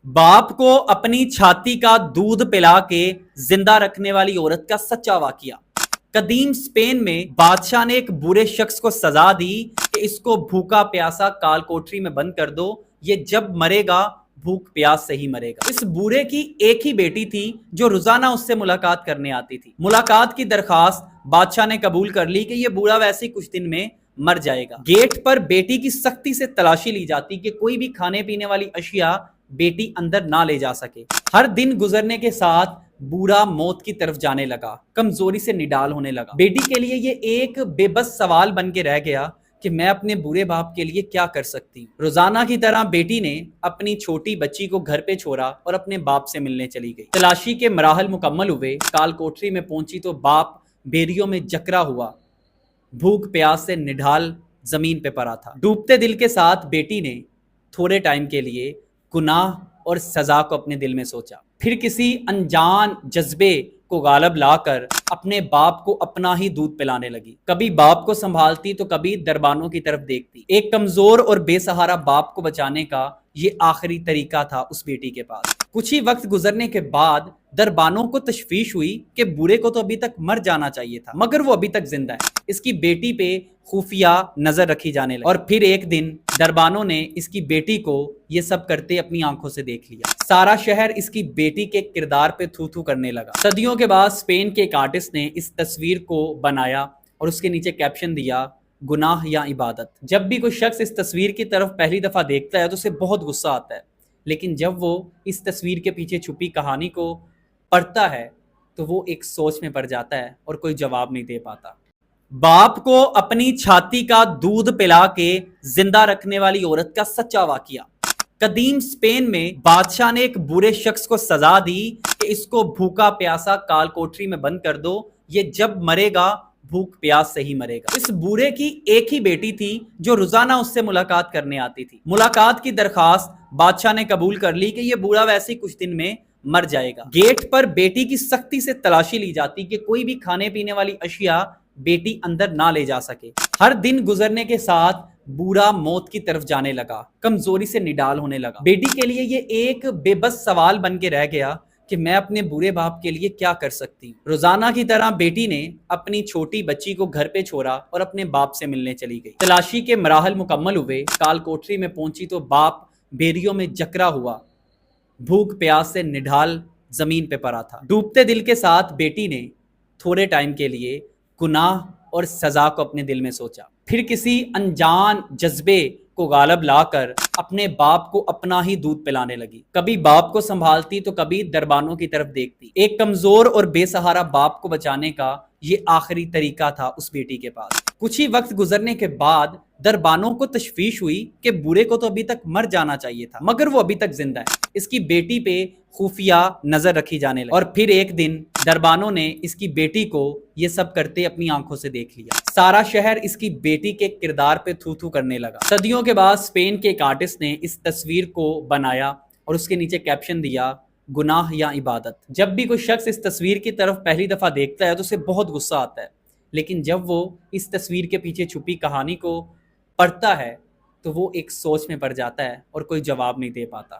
باپ کو اپنی چھاتی کا دودھ پلا کے زندہ رکھنے والی عورت کا سچا واقعہ۔ قدیم اسپین میں بادشاہ نے ایک برے شخص کو سزا دی کہ اس کو بھوکا پیاسا کال کوٹری میں بند کر دو، یہ جب مرے گا بھوک پیاس سے ہی مرے گا۔ اس بورے کی ایک ہی بیٹی تھی جو روزانہ اس سے ملاقات کرنے آتی تھی۔ ملاقات کی درخواست بادشاہ نے قبول کر لی کہ یہ بوڑھا ویسے ہی کچھ دن میں مر جائے گا۔ گیٹ پر بیٹی کی سختی سے تلاشی لی جاتی کہ کوئی بھی کھانے پینے والی اشیاء بیٹی اندر نہ لے جا سکے۔ ہر دن گزرنے کے ساتھ بوڑھا موت کی طرف جانے لگا، کمزوری سے نڈال ہونے لگا۔ بیٹی کے لیے یہ ایک بے بس سوال بن کے رہ گیا کہ میں اپنے برے باپ کے لیے کیا کر سکتی ہوں۔ روزانہ کی طرح بیٹی نے اپنی چھوٹی بچی کو گھر پہ چھوڑا اور اپنے باپ سے ملنے چلی گئی۔ تلاشی کے مراحل مکمل ہوئے، کال کوٹری میں پہنچی تو باپ بیریوں میں جکڑا ہوا، بھوک پیاس سے نڈال زمین پہ پڑا تھا۔ ڈوبتے دل کے ساتھ بیٹی نے تھوڑے ٹائم کے لیے گناہ اور سزا کو اپنے دل میں سوچا، پھر کسی انجان جذبے کو غالب لا کر اپنے باپ کو اپنا ہی دودھ پلانے لگی۔ کبھی باپ کو سنبھالتی تو کبھی دربانوں کی طرف دیکھتی۔ ایک کمزور اور بے سہارا باپ کو بچانے کا یہ آخری طریقہ تھا اس بیٹی کے پاس۔ کچھ ہی وقت گزرنے کے بعد دربانوں کو تشویش ہوئی کہ بوڑھے کو تو ابھی تک مر جانا چاہیے تھا، مگر وہ ابھی تک زندہ ہے۔ اس کی بیٹی پہ خفیہ نظر رکھی جانے لگی، اور پھر ایک دن دربانوں نے اس کی بیٹی کو یہ سب کرتے اپنی آنکھوں سے دیکھ لیا۔ سارا شہر اس کی بیٹی کے کردار پہ تھو تھو کرنے لگا۔ صدیوں کے بعد اسپین کے ایک آرٹسٹ نے اس تصویر کو بنایا اور اس کے نیچے کیپشن دیا، گناہ یا عبادت۔ جب بھی کوئی شخص اس تصویر کی طرف پہلی دفعہ دیکھتا ہے تو اسے بہت غصہ آتا ہے، لیکن جب وہ اس تصویر کے پیچھے چھپی کہانی کو پڑھتا ہے تو وہ ایک سوچ میں پڑ جاتا ہے اور کوئی جواب نہیں دے پاتا۔ باپ کو اپنی چھاتی کا دودھ پلا کے زندہ رکھنے والی عورت کا سچا واقعہ۔ قدیم اسپین میں بادشاہ نے ایک برے شخص کو سزا دی کہ اس کو بھوکا پیاسا کال کوٹری میں بند کر دو، یہ جب مرے گا بھوک پیاس سے ہی مرے گا۔ اس بورے کی ایک ہی بیٹی تھی جو روزانہ اس سے ملاقات کرنے آتی تھی۔ ملاقات کی درخواست بادشاہ نے قبول کر لی کہ یہ بوڑھا ویسے ہی کچھ دن میں مر جائے گا۔ گیٹ پر بیٹی کی سختی سے تلاشی لی جاتی کہ کوئی بھی کھانے پینے والی اشیاء بیٹی اندر نہ لے جا سکے۔ ہر دن گزرنے کے ساتھ بوڑھا موت کی طرف جانے لگا، کمزوری سے نڈال ہونے لگا۔ بیٹی کے لیے یہ ایک بے بس سوال بن کے رہ گیا کہ میں اپنے برے باپ کے لیے کیا کر سکتی ہوں۔ روزانہ کی طرح بیٹی نے اپنی چھوٹی بچی کو گھر پہ چھوڑا اور اپنے باپ سے ملنے چلی گئی۔ تلاشی کے مراحل مکمل ہوئے، کال کوٹری میں پہنچی تو باپ بیریوں میں جکڑا ہوا، بھوک پیاس سے نڈال زمین پہ پڑا تھا۔ ڈوبتے دل کے ساتھ بیٹی نے تھوڑے ٹائم کے لیے گناہ اور سزا کو اپنے دل میں سوچا، پھر کسی انجان جذبے کو غالب لا کر اپنے باپ کو اپنا ہی دودھ پلانے لگی۔ کبھی باپ کو سنبھالتی تو کبھی دربانوں کی طرف دیکھتی۔ ایک کمزور اور بے سہارا باپ کو بچانے کا یہ آخری طریقہ تھا اس بیٹی کے پاس۔ کچھ ہی وقت گزرنے کے بعد دربانوں کو تشویش ہوئی کہ بوڑھے کو تو ابھی تک مر جانا چاہیے تھا، مگر وہ ابھی تک زندہ ہے۔ اس کی بیٹی پہ خفیہ نظر رکھی جانے لگی، اور پھر ایک دن دربانوں نے اس کی بیٹی کو یہ سب کرتے اپنی آنکھوں سے دیکھ لیا۔ سارا شہر اس کی بیٹی کے کردار پہ تھو تھو کرنے لگا۔ صدیوں کے بعد اسپین کے ایک آرٹسٹ نے اس تصویر کو بنایا اور اس کے نیچے کیپشن دیا، گناہ یا عبادت۔ جب بھی کوئی شخص اس تصویر کی طرف پہلی دفعہ دیکھتا ہے تو اسے بہت غصہ آتا ہے، لیکن جب وہ اس تصویر کے پیچھے چھپی کہانی کو پڑھتا ہے تو وہ ایک سوچ میں پڑ جاتا ہے اور کوئی جواب نہیں دے پاتا۔